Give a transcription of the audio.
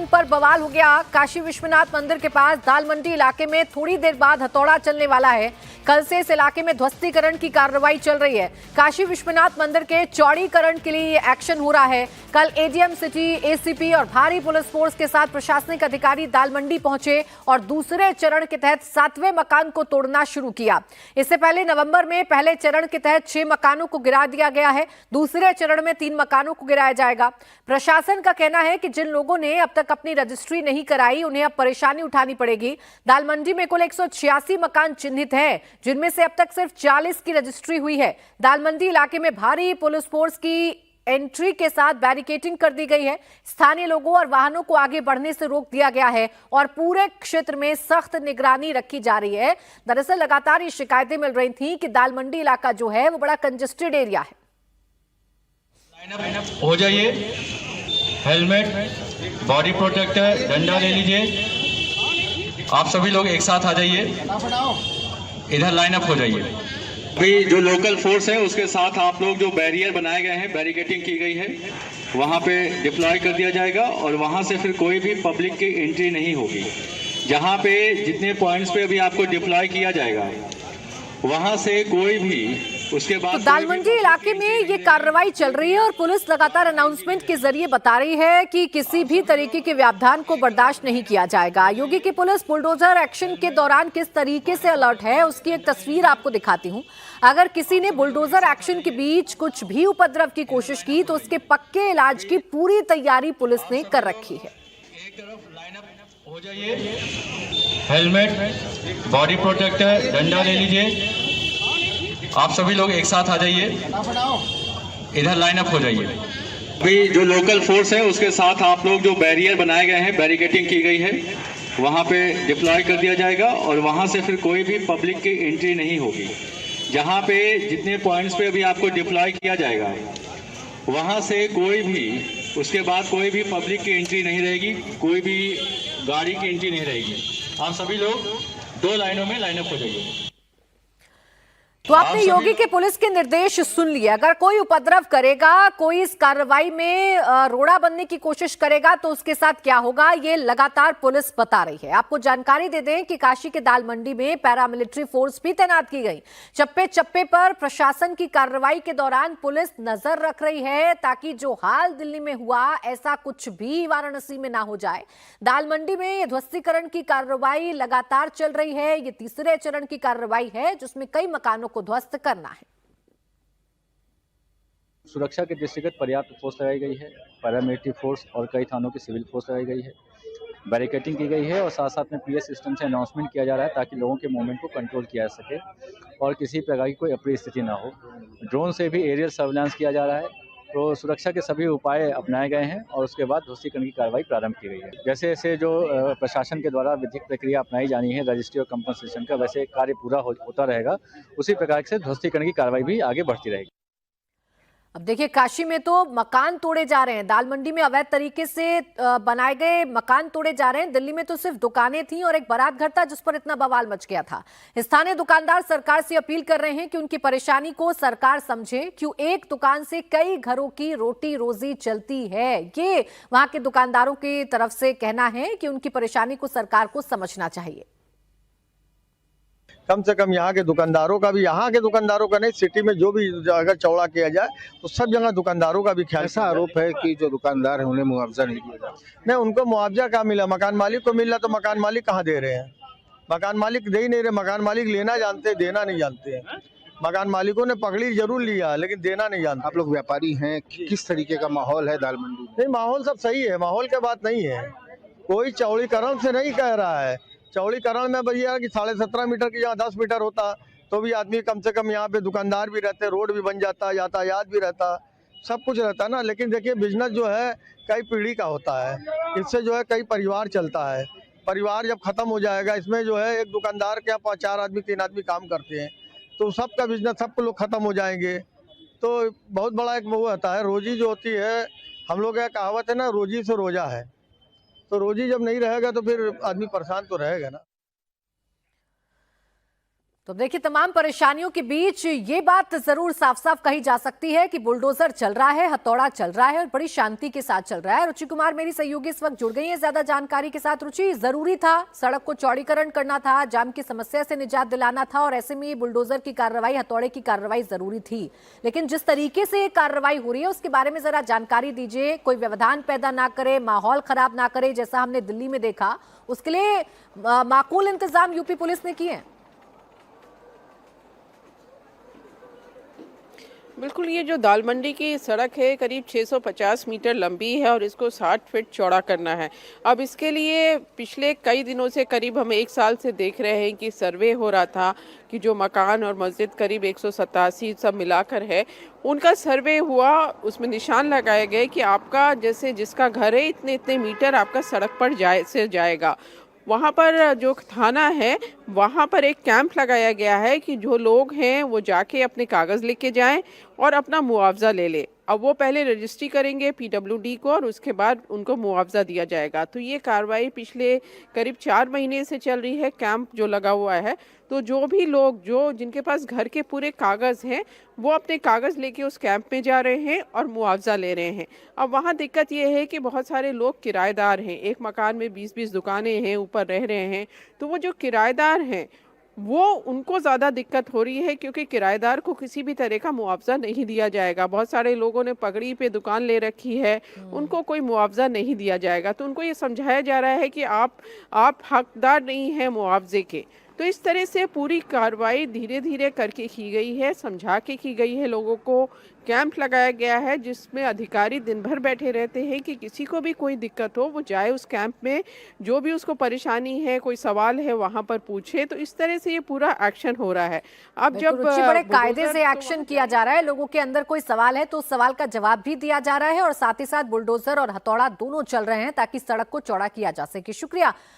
प्रशासन पर बवाल हो गया। काशी विश्वनाथ मंदिर के पास दाल मंडी इलाके में थोड़ी देर बाद हथौड़ा चलने वाला है। कल से इस इलाके में ध्वस्तीकरण की कार्रवाई चल रही है। काशी विश्वनाथ मंदिर के चौड़ीकरण के लिए एक्शन हो रहा है। कल एडीएम सिटी, एसीपी और भारी पुलिस फोर्स के साथ प्रशासनिक अधिकारी दाल मंडी पहुंचे और दूसरे चरण के तहत 7वें मकान को तोड़ना शुरू किया। इससे पहले नवंबर में पहले चरण के तहत 6 मकानों को गिरा दिया गया है। दूसरे चरण में 3 मकानों को गिराया जाएगा। प्रशासन का कहना है कि जिन लोगों ने अब तक अपनी रजिस्ट्री नहीं कराई, उन्हें अब परेशानी उठानी पड़ेगी। दाल मंडी में कुल 186 मकान चिन्हित हैं, जिनमें से अब तक सिर्फ 40 की रजिस्ट्री हुई है। दाल मंडी इलाके में भारी पुलिस फोर्स की एंट्री के साथ बैरिकेडिंग कर दी गई है। स्थानीय लोगों और वाहनों को आगे बढ़ने से रोक दिया गया है और पूरे क्षेत्र में सख्त निगरानी रखी जा रही है। दरअसल लगातार ये शिकायतें मिल रही थी कि दाल मंडी इलाका जो है वो बड़ा कंजेस्टेड एरिया है। हो जाइए, हेलमेट, बॉडी प्रोटेक्टर, डंडा ले लीजिए। आप सभी लोग एक साथ आ जाइए, इधर लाइन अप हो जाइए। अभी जो लोकल फोर्स है उसके साथ आप लोग जो बैरियर बनाए गए हैं, बैरिकेडिंग की गई है, वहाँ पे डिप्लॉय कर दिया जाएगा और वहाँ से फिर कोई भी पब्लिक की एंट्री नहीं होगी। जहाँ पे जितने पॉइंट्स पे अभी आपको डिप्लॉय किया जाएगा वहाँ से कोई भी उसके बाद तो दाल मंडी इलाके में ये कार्रवाई चल रही है और पुलिस लगातार अनाउंसमेंट के जरिए बता रही है कि किसी भी तरीके के व्यवधान को बर्दाश्त नहीं किया जाएगा। योगी की पुलिस बुलडोजर एक्शन के दौरान किस तरीके से अलर्ट है, उसकी एक तस्वीर आपको दिखाती हूं। अगर किसी ने बुलडोजर एक्शन के बीच कुछ भी उपद्रव की कोशिश की तो उसके पक्के इलाज की पूरी तैयारी पुलिस ने कर रखी है। एक तरफ लाइन अप हो जाइए, हेलमेट, बॉडी प्रोटेक्टर, डंडा ले लीजिए। आप सभी लोग एक साथ आ जाइए, इधर लाइन अप हो जाइए। अभी जो लोकल फोर्स है उसके साथ आप लोग जो बैरियर बनाए गए हैं, बैरिकेडिंग की गई है, वहाँ पे डिप्लॉय कर दिया जाएगा और वहाँ से फिर कोई भी पब्लिक की एंट्री नहीं होगी। जहाँ पे जितने पॉइंट्स पे अभी आपको डिप्लॉय किया जाएगा वहाँ से कोई भी उसके बाद कोई भी पब्लिक की एंट्री नहीं रहेगी, कोई भी गाड़ी की एंट्री नहीं रहेगी। आप सभी लोग 2 लाइनों में लाइन अप हो जाइए। तो आपने योगी के पुलिस के निर्देश सुन लिए। अगर कोई उपद्रव करेगा, कोई इस कार्रवाई में रोड़ा बनने की कोशिश करेगा तो उसके साथ क्या होगा, ये लगातार पुलिस बता रही है। आपको जानकारी दे दें कि काशी के दाल मंडी में पैरामिलिट्री फोर्स भी तैनात की गई। चप्पे चप्पे पर प्रशासन की कार्रवाई के दौरान पुलिस नजर रख रही है ताकि जो हाल दिल्ली में हुआ ऐसा कुछ भी वाराणसी में ना हो जाए। दाल मंडी में ये ध्वस्तीकरण की कार्रवाई लगातार चल रही है। ये तीसरे चरण की कार्रवाई है जिसमें कई मकानों को ध्वस्त करना है। सुरक्षा के दृष्टिगत पर्याप्त फोर्स लगाई गई है, पैरामिलिट्री फोर्स और कई थानों की सिविल फोर्स लगाई गई है, बैरिकेडिंग की गई है और साथ साथ में पीएस सिस्टम से अनाउंसमेंट किया जा रहा है ताकि लोगों के मूवमेंट को कंट्रोल किया जा सके और किसी प्रकार की कोई अप्रिय स्थिति ना हो। ड्रोन से भी एरियल सर्विलांस किया जा रहा है। तो सुरक्षा के सभी उपाय अपनाए गए हैं और उसके बाद ध्वस्तीकरण की कार्रवाई प्रारंभ की गई है। जैसे जैसे जो प्रशासन के द्वारा विधिक प्रक्रिया अपनाई जानी है रजिस्ट्री और कंपनसेशन का, वैसे कार्य पूरा होता रहेगा। उसी प्रकार से ध्वस्तीकरण की कार्रवाई भी आगे बढ़ती रहेगी। अब देखिए, काशी में तो मकान तोड़े जा रहे हैं, दाल मंडी में अवैध तरीके से बनाए गए मकान तोड़े जा रहे हैं। दिल्ली में तो सिर्फ दुकानें थी और एक बारात घर था जिस पर इतना बवाल मच गया था। स्थानीय दुकानदार सरकार से अपील कर रहे हैं कि उनकी परेशानी को सरकार समझे। क्यों एक दुकान से कई घरों की रोटी रोजी चलती है, ये वहां के दुकानदारों की तरफ से कहना है कि उनकी परेशानी को सरकार को समझना चाहिए। कम से कम यहाँ के दुकानदारों का भी, यहाँ के दुकानदारों का नहीं, सिटी में जो भी अगर चौड़ा किया जाए तो सब जगह दुकानदारों का भी ख्याल। ऐसा आरोप है कि जो दुकानदार है उन्हें मुआवजा नहीं दिया जाता। नहीं, उनको मुआवजा क्या मिला? मकान मालिक को मिल रहा, तो मकान मालिक कहाँ दे रहे हैं? मकान मालिक दे ही नहीं रहे। मकान मालिक लेना जानते, देना नहीं जानते हैं। मकान मालिकों ने पकड़ी जरूर लिया लेकिन देना नहीं जानते। आप लोग व्यापारी हैं, किस तरीके का माहौल है दाल मंडी में? नहीं, माहौल सब सही है, माहौल की बात नहीं है। कोई चौड़ीकरण से नहीं कह रहा है। चौड़ीकरण में भैया कि 17.5 मीटर की जहाँ 10 मीटर होता तो भी आदमी कम से कम यहाँ पे दुकानदार भी रहते, रोड भी बन जाता, यातायात भी रहता, सब कुछ रहता ना। लेकिन देखिए, बिजनेस जो है कई पीढ़ी का होता है, इससे जो है कई परिवार चलता है। परिवार जब खत्म हो जाएगा, इसमें जो है एक दुकानदार के यहाँ 4 आदमी 3 आदमी काम करते हैं, तो सबका बिजनेस, सबको लोग खत्म हो जाएंगे। तो बहुत बड़ा एक वो होता है, रोजी जो होती है, हम लोग का कहावत है ना, रोजी से रोजा है। तो रोजी जब नहीं रहेगा तो फिर आदमी परेशान तो रहेगा ना। तो देखिए, तमाम परेशानियों के बीच ये बात जरूर साफ साफ कही जा सकती है कि बुलडोजर चल रहा है, हथौड़ा चल रहा है और बड़ी शांति के साथ चल रहा है। रुचि कुमार मेरी सहयोगी इस वक्त जुड़ गई है ज्यादा जानकारी के साथ। रुचि, जरूरी था, सड़क को चौड़ीकरण करना था, जाम की समस्या से निजात दिलाना था और ऐसे में ये बुलडोजर की कार्रवाई, हथौड़े की कार्रवाई जरूरी थी। लेकिन जिस तरीके से ये कार्रवाई हो रही है उसके बारे में जरा जानकारी दीजिए। कोई व्यवधान पैदा ना करे, माहौल खराब ना करे, जैसा हमने दिल्ली में देखा, उसके लिए माकूल इंतजाम यूपी पुलिस ने किए हैं। बिल्कुल, ये जो दाल मंडी की सड़क है करीब 650 मीटर लंबी है और इसको 60 फीट चौड़ा करना है। अब इसके लिए पिछले कई दिनों से, करीब हम 1 साल से देख रहे हैं कि सर्वे हो रहा था कि जो मकान और मस्जिद करीब 187 सब मिलाकर है, उनका सर्वे हुआ। उसमें निशान लगाए गए कि आपका जैसे जिसका घर है इतने इतने मीटर आपका सड़क पर जाएगा। वहाँ पर जो थाना है वहाँ पर एक कैंप लगाया गया है कि जो लोग हैं वो जाके अपने कागज़ लेके जाएं और अपना मुआवजा ले ले। अब वो पहले रजिस्ट्री करेंगे पीडब्ल्यूडी को और उसके बाद उनको मुआवजा दिया जाएगा। तो ये कार्रवाई पिछले करीब 4 महीने से चल रही है, कैंप जो लगा हुआ है। तो जो भी लोग जिनके पास घर के पूरे कागज़ हैं वो अपने कागज़ लेके उस कैंप में जा रहे हैं और मुआवजा ले रहे हैं। अब वहाँ दिक्कत ये है कि बहुत सारे लोग किराएदार हैं, एक मकान में 20-20 दुकानें हैं, ऊपर रह रहे हैं। तो वो जो किराएदार हैं वो उनको ज़्यादा दिक्कत हो रही है क्योंकि किराएदार को किसी भी तरह का मुआवजा नहीं दिया जाएगा। बहुत सारे लोगों ने पगड़ी पे दुकान ले रखी है, उनको कोई मुआवजा नहीं दिया जाएगा। तो उनको ये समझाया जा रहा है कि आप हकदार नहीं हैं मुआवजे के। तो इस तरह से पूरी कार्रवाई धीरे धीरे करके की गई है, समझा के की गई है। लोगों को कैंप लगाया गया है जिसमें अधिकारी दिन भर बैठे रहते हैं कि किसी को भी कोई दिक्कत हो वो जाए उस कैंप में, जो भी उसको परेशानी है, कोई सवाल है वहाँ पर पूछे। तो इस तरह से ये पूरा एक्शन हो रहा है। अब जब बड़े कायदे से एक्शन किया जा रहा है, लोगों के अंदर कोई सवाल है तो उस सवाल का जवाब भी दिया जा रहा है और साथ ही साथ बुलडोजर और हथौड़ा दोनों चल रहे हैं ताकि सड़क को चौड़ा किया जा सके। शुक्रिया